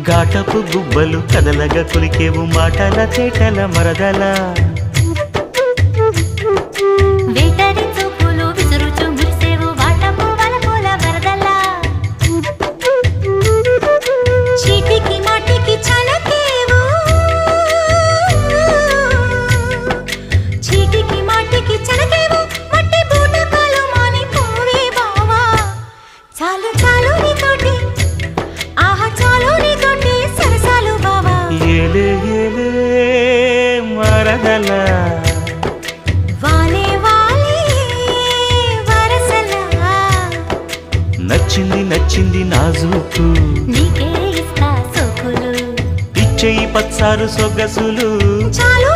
ఘాటపు గుబ్బలు కదలగా కులికేవు మాటల తేటల మరదల వేటరి చూపులు విసురుచు మురిసేవు వాటపు వలపుల వరదల చీటికి మాటికి చలకేవు చీటికి మాటికి చలకేవు మట్టి బూటకాలు మాని పోవే బావా చాలు చాలు నీతోటి ఆహా చాలు నీతోటి సరసాలు బావా ఏలే ఏలే మరదల వాలే వాలే వరసలా నచ్చింది నచ్చింది నాజూకు నీకే ఇస్తా సోకులు ఇచ్చేయి పచ్చారు సొగసులు చాలు